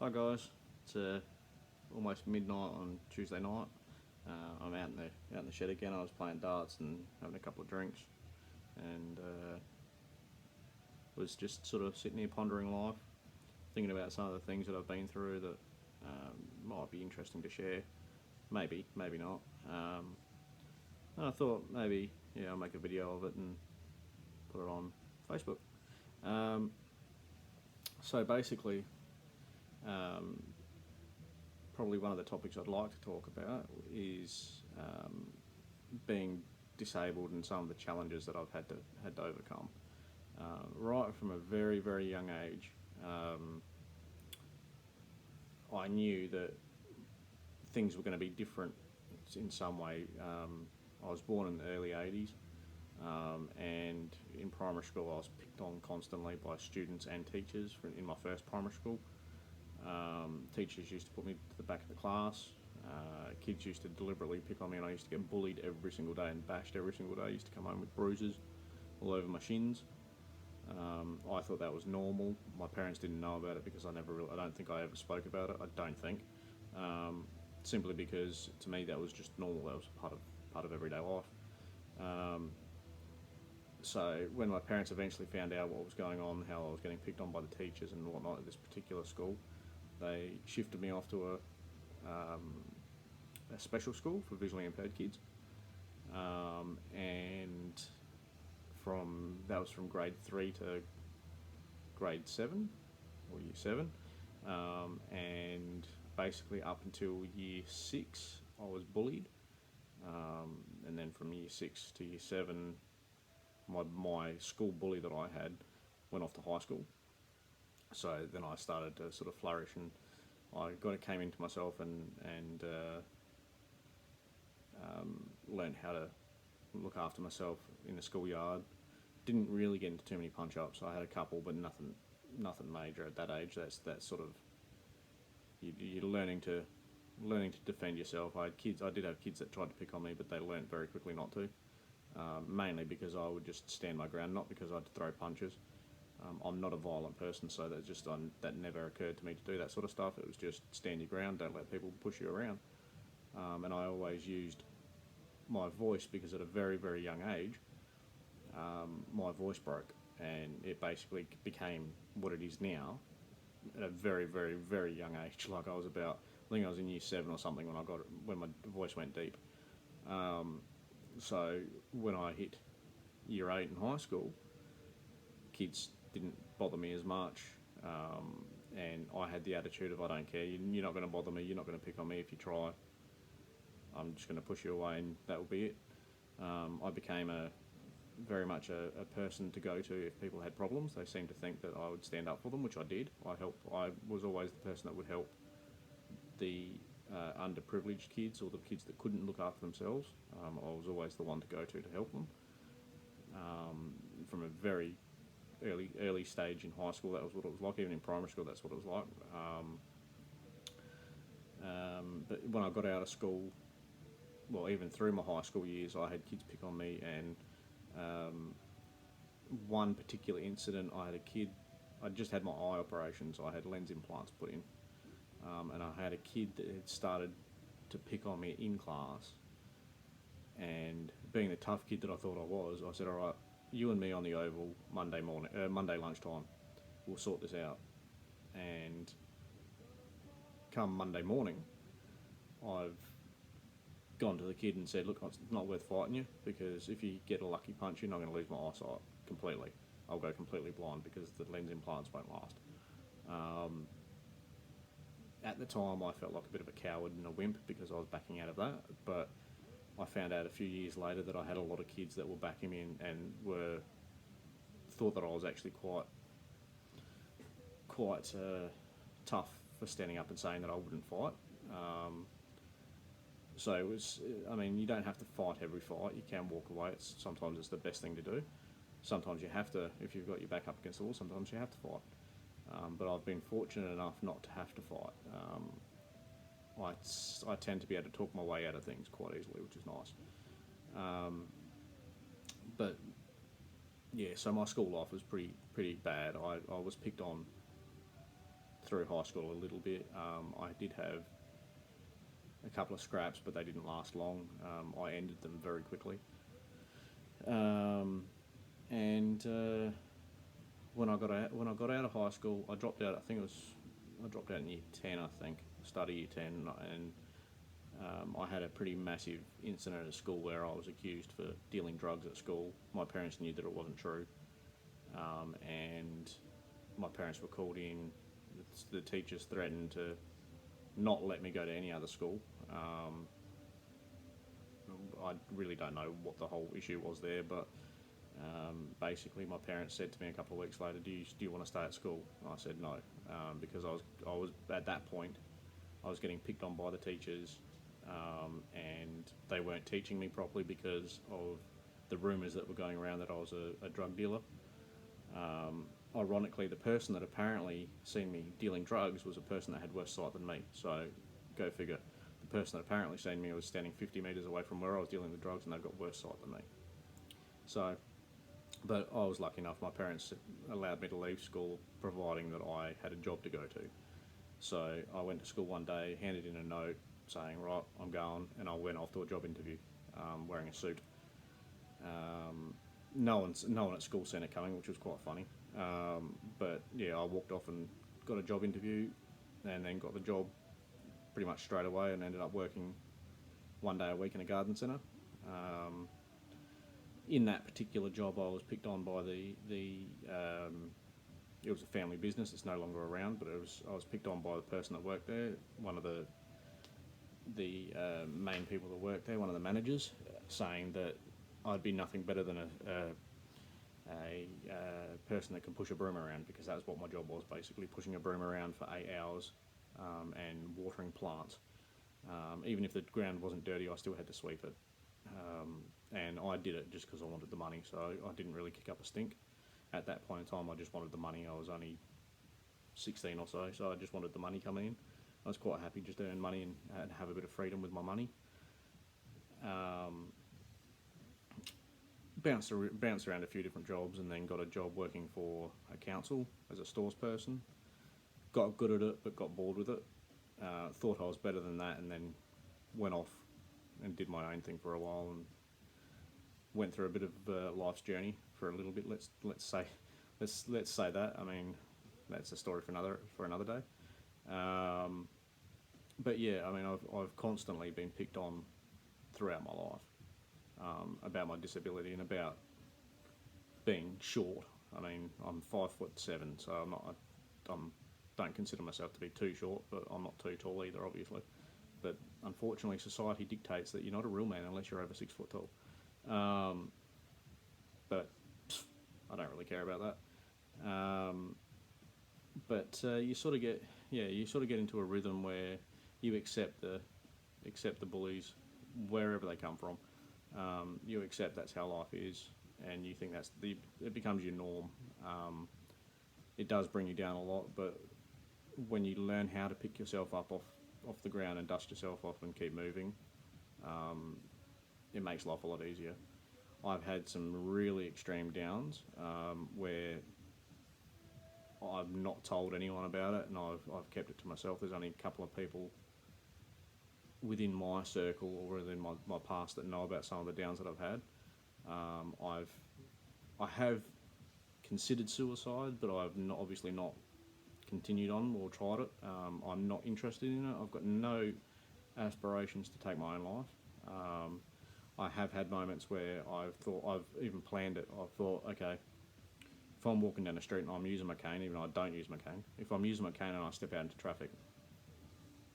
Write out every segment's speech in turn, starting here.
Hi guys, it's almost midnight on Tuesday night. I'm out in the shed again. I was playing darts and having a couple of drinks, and was just sort of sitting here pondering life, thinking about some of the things that I've been through that might be interesting to share. Maybe, maybe not. And I thought maybe I'll make a video of it and put it on Facebook. Um, so basically, um, probably one of the topics I'd like to talk about is being disabled and some of the challenges that I've had to overcome. Right from a very very young age, I knew that things were going to be different in some way. I was born in the early '80s, and in primary school I was picked on constantly by students and teachers in my first primary school. Teachers used to put me to the back of the class. Kids used to deliberately pick on me, and I used to get bullied every single day and bashed every single day. I used to come home with bruises all over my shins. I thought that was normal. My parents didn't know about it because I don't think I ever spoke about it. I don't think, simply because to me that was just normal. That was part of everyday life. So when my parents eventually found out what was going on, how I was getting picked on by the teachers and whatnot at this particular school, they shifted me off to a special school for visually impaired kids, and from that was from grade 3 to grade 7 or year 7, and basically up until year 6 I was bullied, and then from year 6 to year 7 my school bully that I had went off to high school. So then I started to sort of flourish, and came into myself and learned how to look after myself in the schoolyard. Didn't really get into too many punch ups. I had a couple, but nothing major at that age. That's sort of you're learning to defend yourself. I did have kids that tried to pick on me, but they learned very quickly not to. Mainly because I would just stand my ground, not because I'd throw punches. I'm not a violent person, so that never occurred to me to do that sort of stuff. It was just stand your ground, don't let people push you around. And I always used my voice because at a very, very young age, my voice broke, and it basically became what it is now at a very, very, very young age. Like I think I was in year 7 or something when my voice went deep. So when I hit year 8 in high school, kids didn't bother me as much, and I had the attitude of I don't care. You're not going to bother me. You're not going to pick on me if you try. I'm just going to push you away, and that will be it. I became very much a person to go to if people had problems. They seemed to think that I would stand up for them, which I did. I was always the person that would help the underprivileged kids or the kids that couldn't look after themselves. I was always the one to go to help them. From a very early stage in high school, that was what it was like. Even in primary school, that's what it was like. But when I got out of school, well, even through my high school years, I had kids pick on me, and one particular incident, I had a kid. I just had my eye operations. I had lens implants put in, and I had a kid that had started to pick on me in class. And being the tough kid that I thought I was, I said, "All right, you and me on the oval Monday lunchtime. We'll sort this out." And come Monday morning, I've gone to the kid and said, "Look, it's not worth fighting you, because if you get a lucky punch, you're not going to lose my eyesight completely. I'll go completely blind because the lens implants won't last." At the time, I felt like a bit of a coward and a wimp because I was backing out of that, but I found out a few years later that I had a lot of kids that were backing me and thought that I was actually quite tough for standing up and saying that I wouldn't fight. So it was. I mean, you don't have to fight every fight. You can walk away. Sometimes it's the best thing to do. Sometimes you have to, if you've got your back up against the wall. Sometimes you have to fight. But I've been fortunate enough not to have to fight. I tend to be able to talk my way out of things quite easily, which is nice. But yeah, so my school life was pretty bad. I was picked on through high school a little bit. I did have a couple of scraps, but they didn't last long. I ended them very quickly. And when I got out of high school, I dropped out. I dropped out in year 10, I think, study year 10, and I had a pretty massive incident at school where I was accused for dealing drugs at school. My parents knew that it wasn't true, and my parents were called in. The teachers threatened to not let me go to any other school. I really don't know what the whole issue was there, but basically my parents said to me a couple of weeks later, do you want to stay at school? And I said no, because I was at that point, I was getting picked on by the teachers, and they weren't teaching me properly because of the rumours that were going around that I was a drug dealer. Ironically, the person that apparently seen me dealing drugs was a person that had worse sight than me. So, go figure. The person that apparently seen me was standing 50 metres away from where I was dealing the drugs, and they've got worse sight than me. So, but I was lucky enough. My parents allowed me to leave school, providing that I had a job to go to. So I went to school one day, handed in a note saying, right, I'm going, and I went off to a job interview, wearing a suit. No one at school seen it coming, which was quite funny. But yeah, I walked off and got a job interview, and then got the job pretty much straight away, and ended up working one day a week in a garden centre. In that particular job, I was picked on by it was a family business. It's no longer around, but I was picked on by the person that worked there. One of the main people that worked there, one of the managers, saying that I'd be nothing better than a person that can push a broom around, because that was what my job was, basically pushing a broom around for 8 hours and watering plants. Even if the ground wasn't dirty, I still had to sweep it. And I did it just because I wanted the money, so I didn't really kick up a stink. At that point in time, I just wanted the money. I was only 16 or so I just wanted the money coming in. I was quite happy just to earn money and have a bit of freedom with my money. Bounced around a few different jobs, and then got a job working for a council as a stores person. Got good at it, but got bored with it. Thought I was better than that, and then went off and did my own thing for a while, and went through a bit of life's journey for a little bit. Let's say that. I mean, that's a story for another day. But yeah, I mean, I've constantly been picked on throughout my life, about my disability and about being short. I mean, I'm 5'7", so don't consider myself to be too short, but I'm not too tall either, obviously. But unfortunately, society dictates that you're not a real man unless you're over 6 foot tall. But I don't really care about that. But you sort of get into a rhythm where you accept the bullies wherever they come from. You accept that's how life is, and you think it becomes your norm. It does bring you down a lot, but when you learn how to pick yourself up off the ground and dust yourself off and keep moving, it makes life a lot easier. I've had some really extreme downs where I've not told anyone about it, and I've kept it to myself. There's only a couple of people within my circle or within my past that know about some of the downs that I've had. I have considered suicide, but I've obviously not continued on or tried it. I'm not interested in it. I've got no aspirations to take my own life. I have had moments where I've even planned it. I've thought, okay, if I'm walking down the street and I'm using my cane, even though I don't use my cane, if I'm using my cane and I step out into traffic,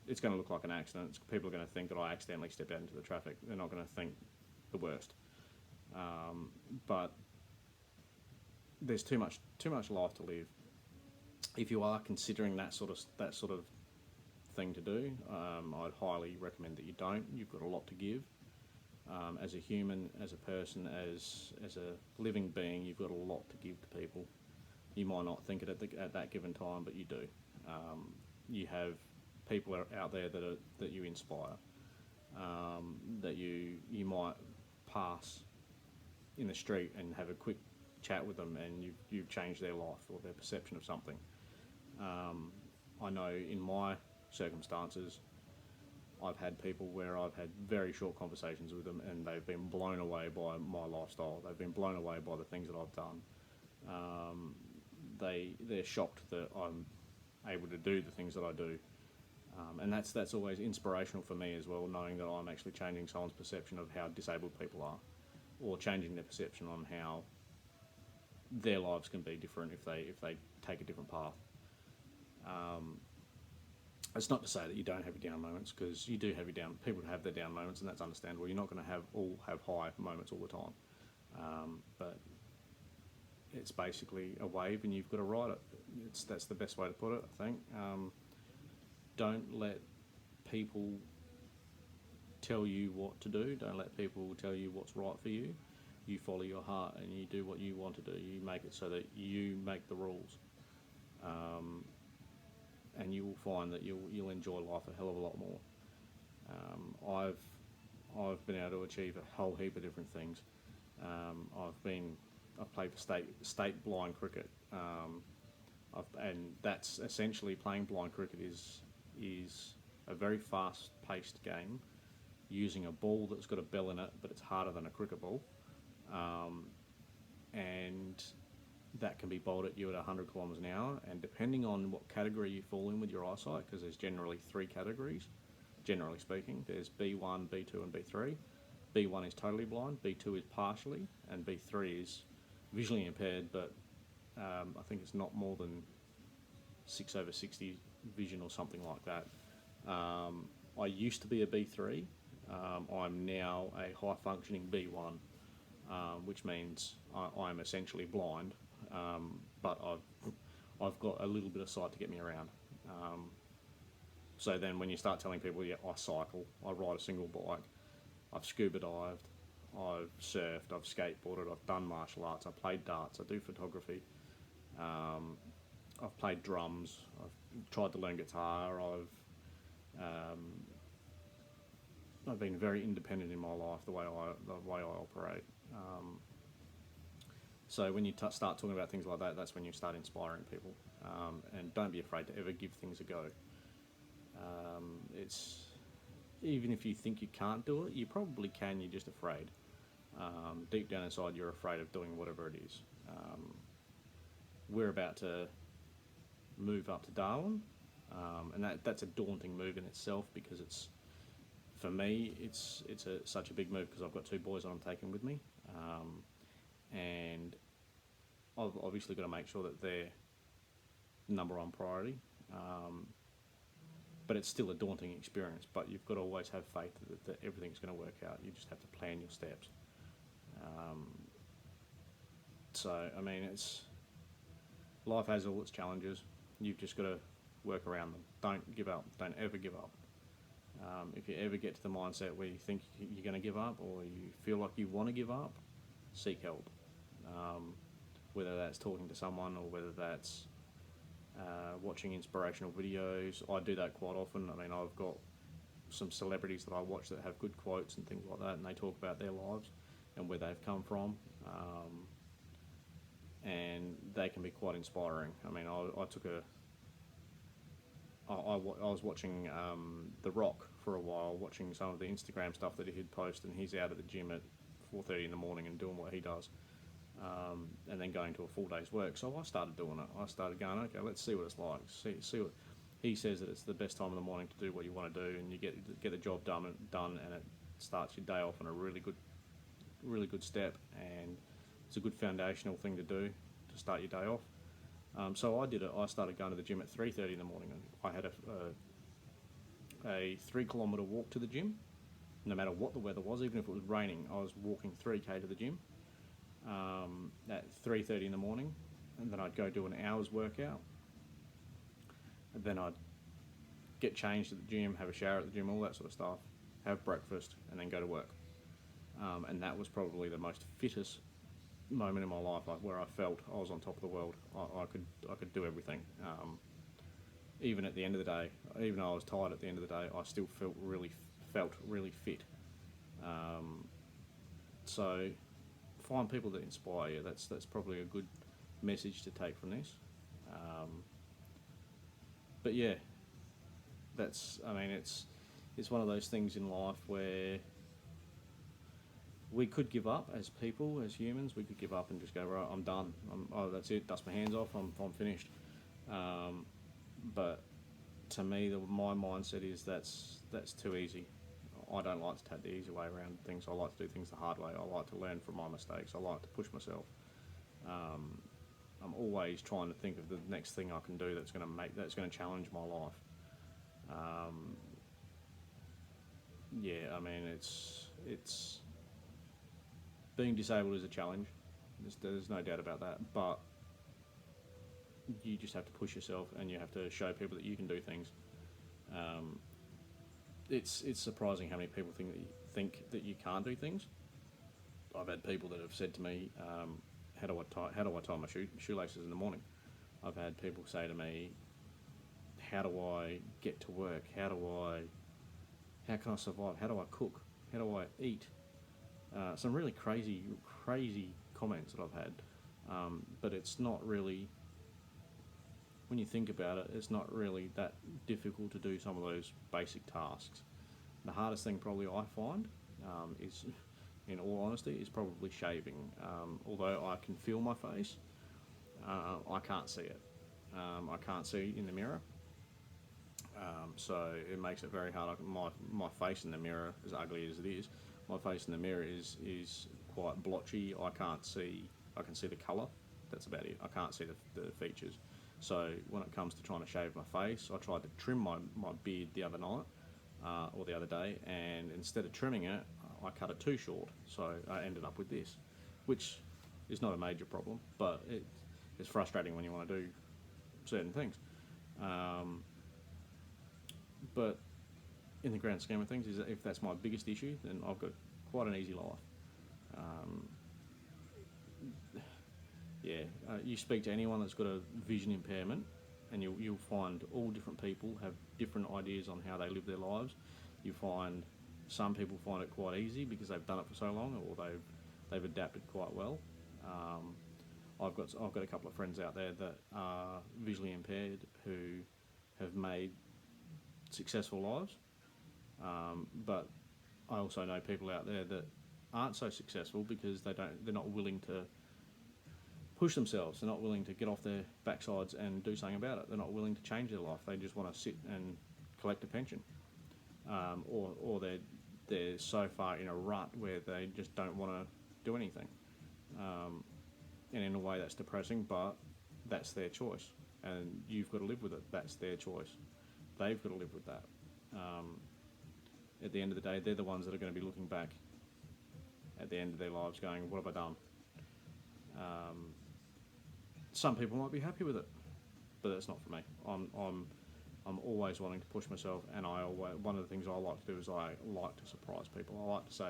it's going to look like an accident. People are going to think that I accidentally stepped out into the traffic. They're not going to think the worst. But there's too much life to live. If you are considering that sort of thing to do, I'd highly recommend that you don't. You've got a lot to give. As a human, as a person, as a living being, you've got a lot to give to people. You might not think it at that given time, but you do. You have people out there that you inspire, that you might pass in the street and have a quick chat with them, and you've changed their life or their perception of something. I know in my circumstances, I've had people where I've had very short conversations with them, and they've been blown away by my lifestyle. They've been blown away by the things that I've done. They're shocked that I'm able to do the things that I do, and that's always inspirational for me as well, knowing that I'm actually changing someone's perception of how disabled people are, or changing their perception on how their lives can be different if they take a different path. It's not to say that you don't have your down moments, because you do have your down. People have their down moments, and that's understandable. You're not going to have high moments all the time, but it's basically a wave, and you've got to ride it. That's the best way to put it, I think. Don't let people tell you what to do. Don't let people tell you what's right for you. You follow your heart, and you do what you want to do. You make it so that you make the rules, and you will find that you'll enjoy life a hell of a lot more. I've been able to achieve a whole heap of different things. I've played for state blind cricket, and that's essentially playing blind cricket is a very fast-paced game, using a ball that's got a bell in it, but it's harder than a cricket ball, and that can be bowled at you at 100 kilometres an hour, and depending on what category you fall in with your eyesight, because there's generally 3 categories, generally speaking, there's B1, B2 and B3. B1 is totally blind, B2 is partially, and B3 is visually impaired, but I think it's not more than 6/60 vision or something like that. I used to be a B3. I'm now a high-functioning B1, which means I'm essentially blind, but I've got a little bit of sight to get me around. So then when you start telling people, yeah, I cycle, I ride a single bike, I've scuba dived, I've surfed, I've skateboarded, I've done martial arts, I've played darts, I do photography, I've played drums, I've tried to learn guitar, I've been very independent in my life, the way I operate. So when you start talking about things like that, that's when you start inspiring people, and don't be afraid to ever give things a go. It's even if you think you can't do it, you probably can. You're just afraid. Deep down inside, you're afraid of doing whatever it is. We're about to move up to Darwin, and that's a daunting move in itself, because for me it's such a big move, because I've got 2 boys that I'm taking with me, and I've obviously got to make sure that they're number one priority. But it's still a daunting experience, but you've got to always have faith that everything's going to work out. You just have to plan your steps. So, I mean, life has all its challenges. You've just got to work around them. Don't give up. Don't ever give up. If you ever get to the mindset where you think you're going to give up, or you feel like you want to give up, seek help. Whether that's talking to someone, or whether that's watching inspirational videos. I do that quite often. I mean, I've got some celebrities that I watch that have good quotes and things like that, and they talk about their lives and where they've come from, and they can be quite inspiring. I mean, I was watching The Rock for a while, watching some of the Instagram stuff that he'd post, and he's out at the gym at 4:30 in the morning and doing what he does. And then going to a full day's work. So I started doing it. I started going, okay, let's see what it's like. See what he says, that it's the best time in the morning to do what you want to do, and you get the job done, and it starts your day off on a really good step, and it's a good foundational thing to do to start your day off. So I did it. I started going to the gym at 3:30 in the morning, and I had a 3-kilometre walk to the gym. No matter what the weather was, even if it was raining, I was walking 3k to the gym. At 3:30 in the morning, and then I'd go do an hour's workout, and then I'd get changed at the gym, have a shower at the gym, all that sort of stuff, have breakfast, and then go to work. And that was probably the most fittest moment in my life, where I felt I was on top of the world. I could do everything. Even at the end of the day, even though I was tired at the end of the day, I still felt really fit. So find people that inspire you. That's probably a good message to take from this. but yeah, that's, I mean, it's one of those things in life where we could give up as people, as humans. We could give up and just go, right, I'm done. Oh, that's it. Dust my hands off. I'm finished. Um, but to me, my mindset is that's too easy. I don't like to take the easy way around things. I like to do things the hard way. I like to learn from my mistakes. I like to push myself. I'm always trying to think of the next thing I can do that's going to challenge my life. Um, yeah, I mean, it's being disabled is a challenge. There's no doubt about that. But you just have to push yourself, and you have to show people that you can do things. Um, it's surprising how many people think that you can't do things. I've had people that have said to me, how do I tie my shoelaces in the morning? I've had people say to me, how do I get to work? How can I survive? How do I cook? How do I eat? Some really crazy comments that I've had. But it's not really, when you think about it, it's not really that difficult to do some of those basic tasks. The hardest thing probably I find is, in all honesty, is probably shaving. Although I can feel my face, I can't see it. I can't see in the mirror. So it makes it very hard. My face in the mirror, as ugly as it is, my face in the mirror is quite blotchy. I can't see. I can see the colour. That's about it. I can't see the features. So when it comes to trying to shave my face, I tried to trim my beard the other night or the other day, and instead of trimming it, I cut it too short. So I ended up with this, which is not a major problem, but it's frustrating when you want to do certain things. But in the grand scheme of things, is that if that's my biggest issue, then I've got quite an easy life. Um, yeah, you speak to anyone that's got a vision impairment, and you'll find all different people have different ideas on how they live their lives. You find some people find it quite easy because they've done it for so long, or they've adapted quite well. Um, I've got a couple of friends out there that are visually impaired who have made successful lives, but I also know people out there that aren't so successful because they're not willing to push themselves. They're not willing to get off their backsides and do something about it. They're not willing to change their life. They just want to sit and collect a pension, or they're so far in a rut where they just don't want to do anything. And in a way, that's depressing, but that's their choice, and you've got to live with it. That's their choice. They've got to live with that. At the end of the day, they're the ones that are going to be looking back at the end of their lives going, what have I done? Some people might be happy with it, but that's not for me. I'm always wanting to push myself, and one of the things I like to do is I like to surprise people. I like to say,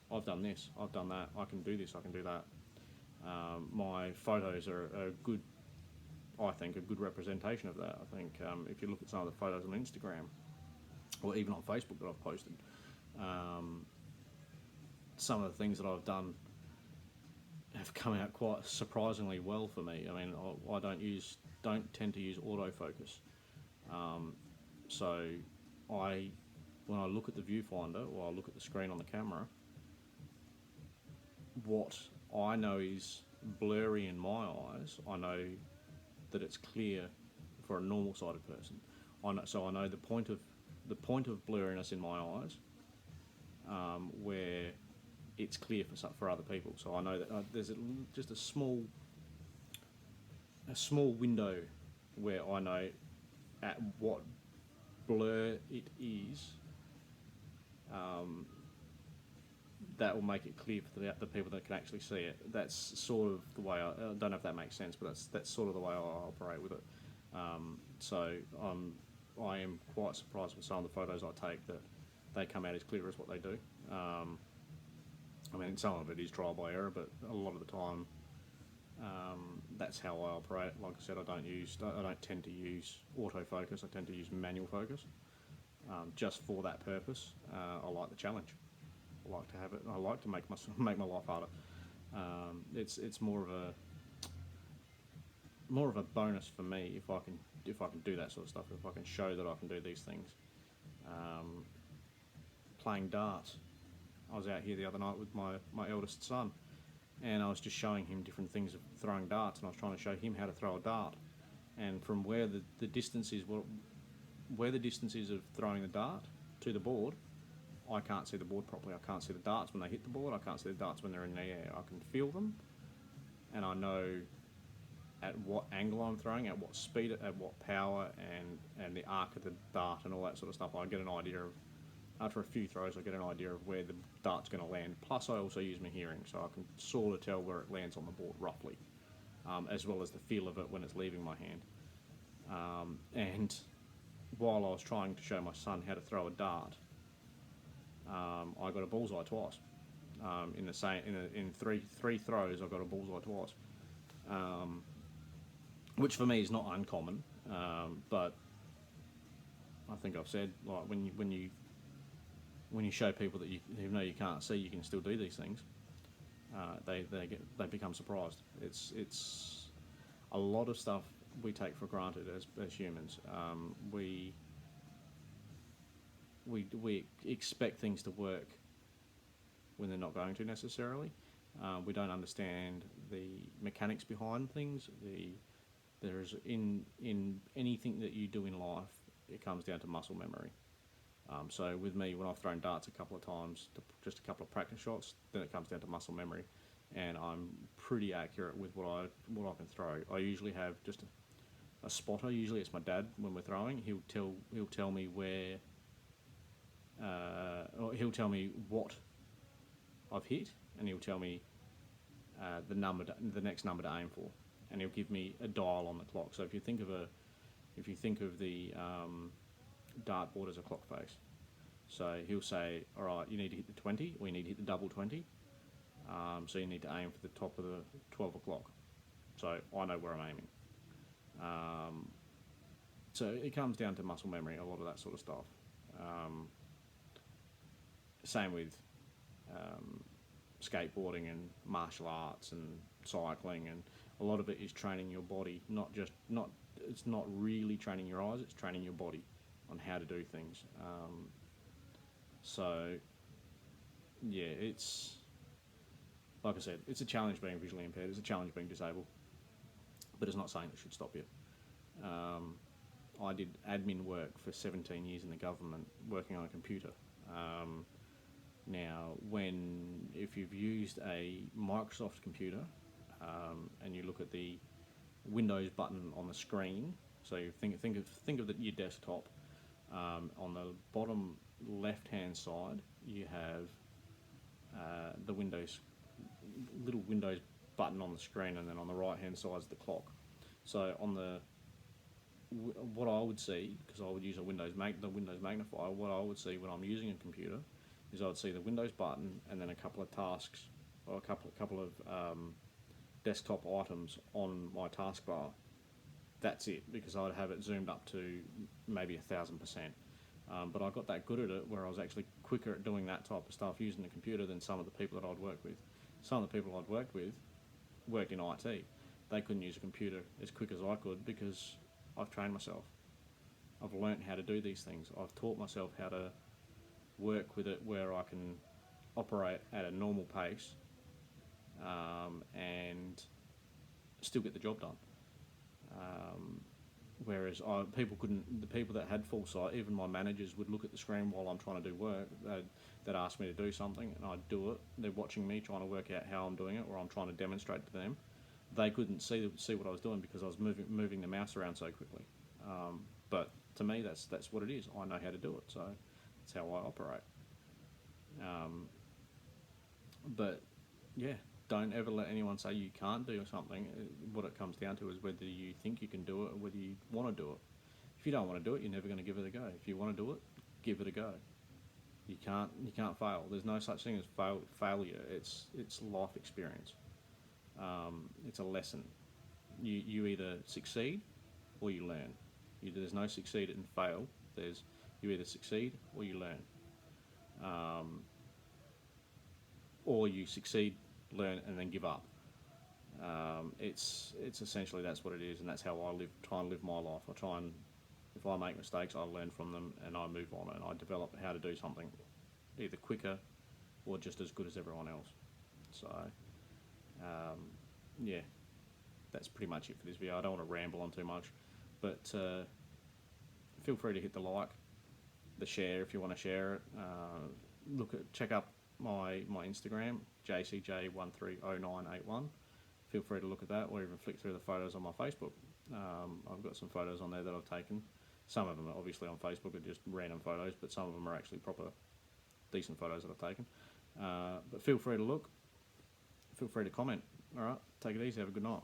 I've done this, I've done that, I can do this, I can do that. My photos are I think, a good representation of that. I think if you look at some of the photos on Instagram, or even on Facebook that I've posted, some of the things that I've done have come out quite surprisingly well for me. I mean, I don't tend to use autofocus, so when I look at the viewfinder or I look at the screen on the camera, what I know is blurry in my eyes, I know that it's clear for a normal-sighted person. So I know the point of blurriness in my eyes, where it's clear for other people. So I know that there's just a small window where I know at what blur it is. That will make it clear for the people that can actually see it. That's sort of the way I don't know if that makes sense, but that's sort of the way I operate with it. So I am quite surprised with some of the photos I take that they come out as clear as what they do. I mean, some of it is trial by error, but a lot of the time, that's how I operate. Like I said, I don't tend to use autofocus. I tend to use manual focus, just for that purpose. I like the challenge. I like to have it. I like to make my life harder. It's more of more of a bonus for me if I can do that sort of stuff. If I can show that I can do these things. Um, Playing darts. I was out here the other night with my eldest son, and I was just showing him different things of throwing darts, and I was trying to show him how to throw a dart. And from where the distance is, where the distance is of throwing the dart to the board, I can't see the board properly. I can't see the darts when they hit the board. I can't see the darts when they're in the air. I can feel them, and I know at what angle I'm throwing, at what speed, at what power, and the arc of the dart and all that sort of stuff. I get an idea of, after a few throws, I get an idea of where the dart's going to land. Plus, I also use my hearing, so I can sort of tell where it lands on the board roughly, as well as the feel of it when it's leaving my hand. And while I was trying to show my son how to throw a dart, I got a bullseye twice. In three throws, I got a bullseye twice, which for me is not uncommon. But I think I've said, like, when you show people that you know you can't see, you can still do these things. They become surprised. It's a lot of stuff we take for granted as humans. We expect things to work when they're not going to necessarily. We don't understand the mechanics behind things. There's in anything that you do in life, it comes down to muscle memory. So with me, when I've thrown darts a couple of times, just a couple of practice shots, then it comes down to muscle memory, and I'm pretty accurate with what I can throw. I usually have just a spotter. Usually it's my dad when we're throwing. He'll tell me where. Or he'll tell me what I've hit, and he'll tell me the next number to aim for, and he'll give me a dial on the clock. So if you think of the dartboard as a clock face, so he'll say, all right, you need to hit the 20, or you need to hit the double 20. So you need to aim for the top of the 12 o'clock. So I know where I'm aiming. So it comes down to muscle memory, a lot of that sort of stuff. Same with skateboarding and martial arts and cycling, and a lot of it is training your body. It's not really training your eyes; it's training your body on how to do things. So yeah, it's like I said, it's a challenge being visually impaired. It's a challenge being disabled, but it's not something that should stop you. I did admin work for 17 years in the government, working on a computer. Now, if you've used a Microsoft computer, and you look at the Windows button on the screen, so you think of your desktop. On the bottom left-hand side, you have the little Windows button on the screen, and then on the right-hand side is the clock. So what I would see, because I would use the Windows magnifier, what I would see when I'm using a computer is I would see the Windows button and then a couple of tasks or a couple of desktop items on my taskbar. That's it, because I'd have it zoomed up to maybe 1,000%. But I got that good at it where I was actually quicker at doing that type of stuff using the computer than some of the people that I'd worked with. Some of the people I'd worked with worked in IT. They couldn't use a computer as quick as I could because I've trained myself. I've learnt how to do these things. I've taught myself how to work with it where I can operate at a normal pace, and still get the job done. Whereas people couldn't. The people that had full sight, even my managers, would look at the screen while I'm trying to do work. They'd ask me to do something, and I'd do it. They're watching me trying to work out how I'm doing it, or I'm trying to demonstrate to them. They couldn't see what I was doing because I was moving the mouse around so quickly. But to me, that's what it is. I know how to do it, so that's how I operate. But yeah, don't ever let anyone say you can't do something. What it comes down to is whether you think you can do it or whether you want to do it. If you don't want to do it, you're never going to give it a go. If you want to do it, give it a go. You can't fail. There's no such thing as failure. It's life experience. It's a lesson. You either succeed or you learn. There's no succeed and fail. You either succeed or you learn. Or you succeed, learn, and then give up. It's essentially that's what it is, and that's how I try and live my life. I try and, if I make mistakes, I learn from them and I move on and I develop how to do something either quicker or just as good as everyone else. So, yeah, that's pretty much it for this video. I don't want to ramble on too much, but feel free to hit the like, the share if you want to share it. Check up my Instagram, jcj130981. Feel free to look at that, or even flick through the photos on my Facebook. I've got some photos on there that I've taken. Some of them are obviously on Facebook are just random photos, but some of them are actually proper, decent photos that I've taken. But feel free to look. Feel free to comment. All right, take it easy. Have a good night.